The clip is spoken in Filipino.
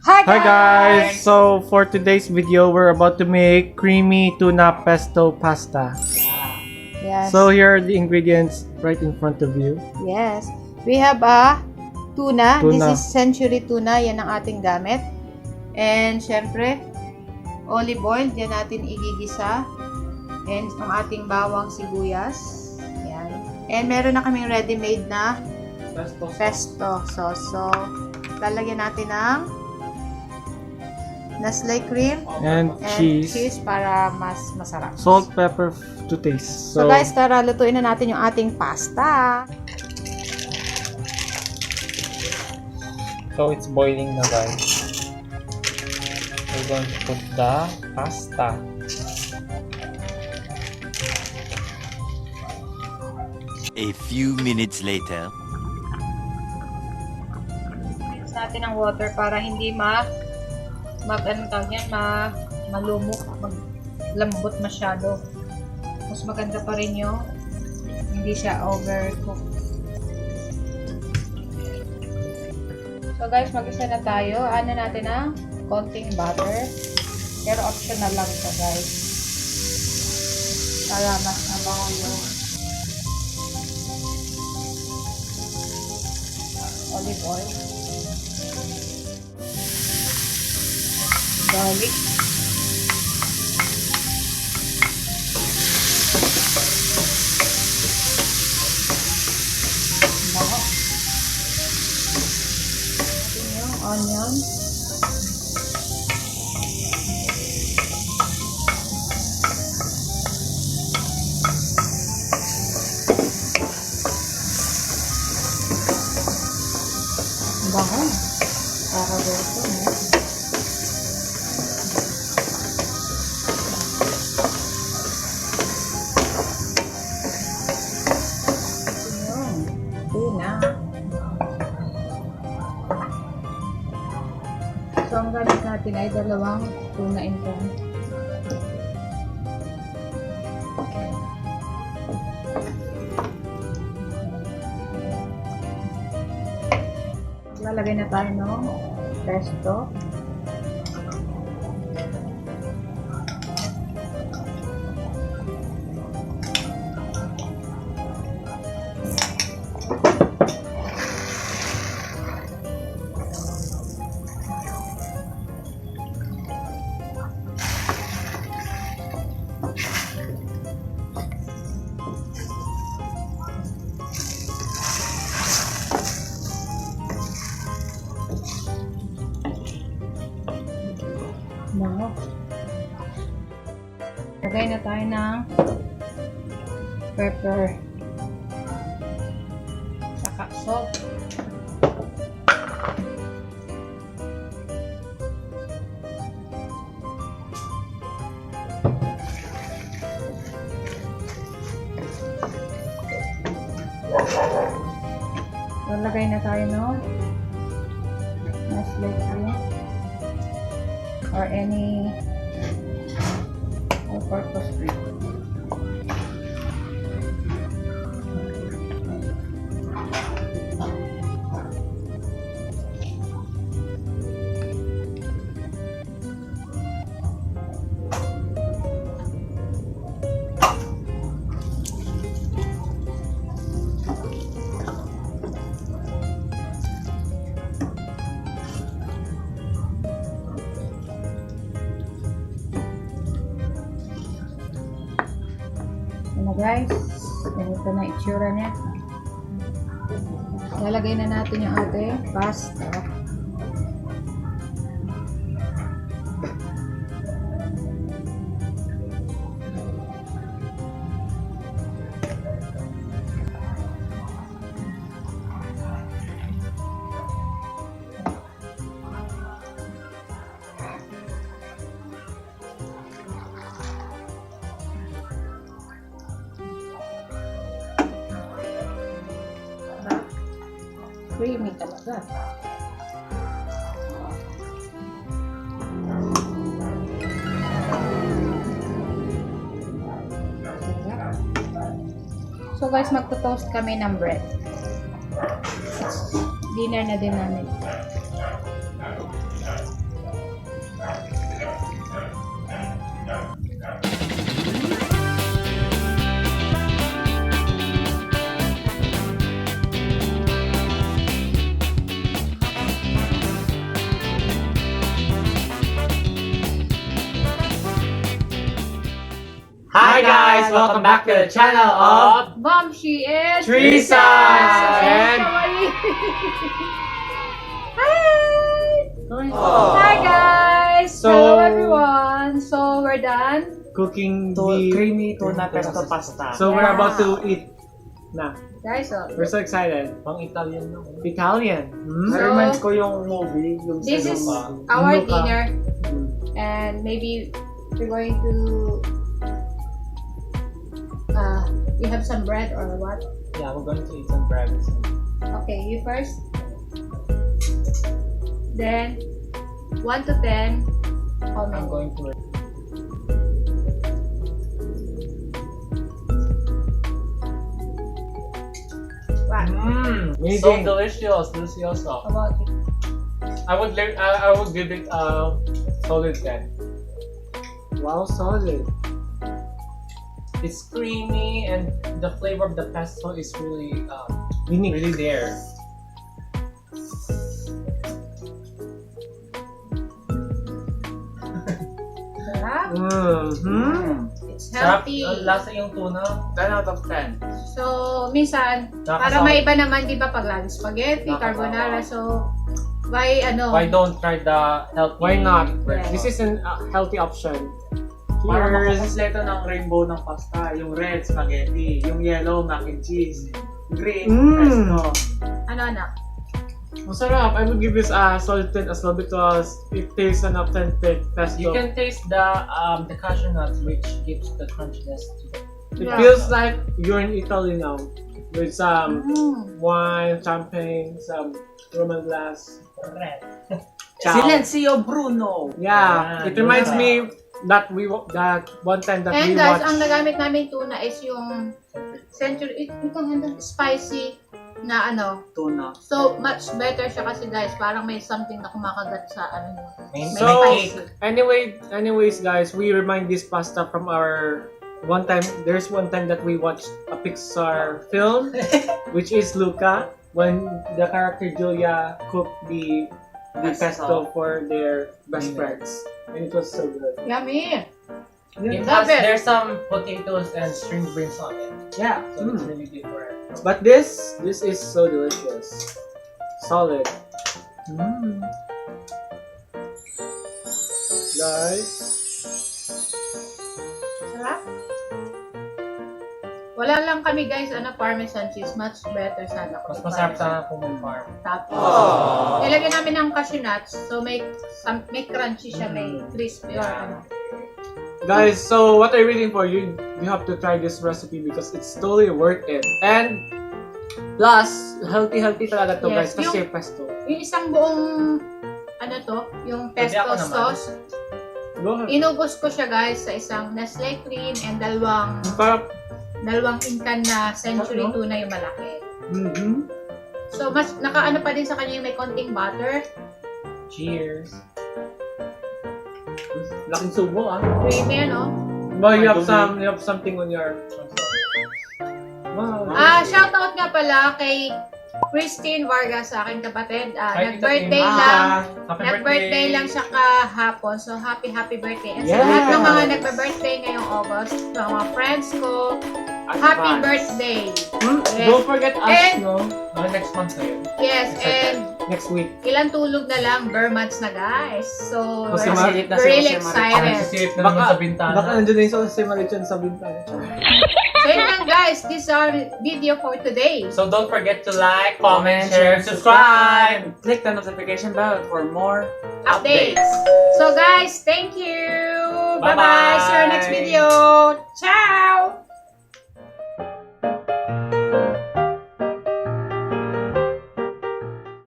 Hi guys! So for today's video, we're about to make creamy tuna pesto pasta. Yes. So here are the ingredients right in front of you. Yes. We have a tuna. Tuna. This is century tuna. Yan ang ating gamit. And syempre, olive oil. Diyan natin igigisa. And ang ating bawang sibuyas. Yan. And meron na kaming ready-made na pesto sauce. So, lalagyan natin ng Nestle cream and cheese para mas masarap. Salt, pepper to taste. So guys, tara lutuin na natin yung ating pasta. So it's boiling na guys. We're going to put the pasta. A few minutes later. Mix natin ang water para hindi malumok, maglambot masyado. Mas maganda pa rin yung hindi siya overcook. So guys, mag-isa na tayo. Ano natin ng konting butter. Pero optional lang ito guys. Para mas nabango yung olive oil. Garlic. Bango. Natin yung onion. Bango. Para dito, no? So, ang gamit natin ay dalawang tuna ito. Lalagay na tayo ng pesto. Bango. Lagay na tayo ng pepper. Saka salt. Lalagay na tayo ng Nestle cream or any all-purpose cream. Guys, ganito na itsura niya. Lalagay na natin yung ating pasta. Creamy talaga. So guys, magto-toast kami ng bread. Dinner na din namin. welcome back to the channel of Momshie and Teresa! And Hi guys! So- Hello everyone! So we're done. cooking the Creamy Tuna Pesto Pasta. So we're about to eat na. Guys, so We're so excited. Pang Italian na. Italian. Na-reminds ko yung movie, yung this sa is Lupa. our Luca. dinner and maybe we're going to we have some bread or what? Yeah, we're going to eat some bread. Okay, you first. Then 1 to 10 I'm comment. going to... What Amazing. So delicious, delicioso. about it? I would give it a solid 10. Wow, solid. It's creamy and the flavor of the pesto is really Unique. really there. Sarap. It's Sarap, healthy. lasa yung tuna. 10 out of 10. So, minsan, para may iba naman, di ba, pag lalo spaghetti, Nakakasama. carbonara, so, why, Why don't try the healthy? Why not? Yeah. This is a healthy option. Para Cheers. makakompleto ng rainbow ng pasta. Yung red, spaghetti. Yung yellow, mac and cheese. Green, pesto. Ano, anak? Masarap. I would give this a solid 10 as well because it tastes an authentic pesto. You can taste the cashew nuts, which gives the crunchiness to it. It Yeah. feels like you're in Italy now with some Mm. wine, champagne, some Roman glass. Red. Ciao. Silencio Bruno! Yeah, Yeah, it reminds yeah. me that that one time that And we guys, watched. ang nagamit namin tuna is yung century, itong handang spicy na ano. Tuna. So, much better siya kasi guys, parang may something na kumakagat sa ano nyo. May So, cake. anyways, guys, we remind this pasta from our one time. There's one time that we watched a Pixar film, which is Luca, when the character Julia cooked the pesto for their best friends, and it was so good. Yummy! It Love has, it. there's some potatoes and string beans on it. Yeah, So it's really different. but this is so delicious, solid. Guys, Sarap. Wala lang kami guys, parmesan cheese, much better sana kung Mas may masarap parmesan. sana kung may farm. Tapos, nilagyan namin ng cashew nuts, so may crunchy siya, may crispy or ano. guys, so what are you waiting for? You have to try this recipe because it's totally worth it. And plus, healthy talaga to Yes, guys kasi pesto. Yung isang buong, yung Pwede pesto ako naman. sauce, Go ahead. inubos ko siya guys sa isang Nestle cream and dalawang inkan na century Sarap, no? tuna yung malaki. Mm-hmm. So, mas nakaano pa din sa kanya yung may konting butter, Cheers. Laking subo ah. creamy, But you have something on your. Wow. Shoutout nga pala kay Christine Vargas, sa aking kapatid. Hi, Nag-birthday Tita lang. Happy Nag-birthday lang siya kahapon. So, happy birthday. And sa Yes! lahat ng mga nagpa-birthday ngayong August, sa mga friends ko, happy birthday! Yes. Don't forget us, And- no? Next month na yun. Yes, and Next week. ilang tulog na lang, bare months na guys. So, Kasi we're malit na si really Jose Marie. excited. Nagsisilip na naman sa bintana. Baka nandiyan na yung si Marichan sa bintana. So, yun lang guys. This is our video for today. So don't forget to like, comment, share, subscribe! Click the notification bell for more Updates. So, guys, thank you. Bye-bye. Bye-bye. See you next video. Ciao!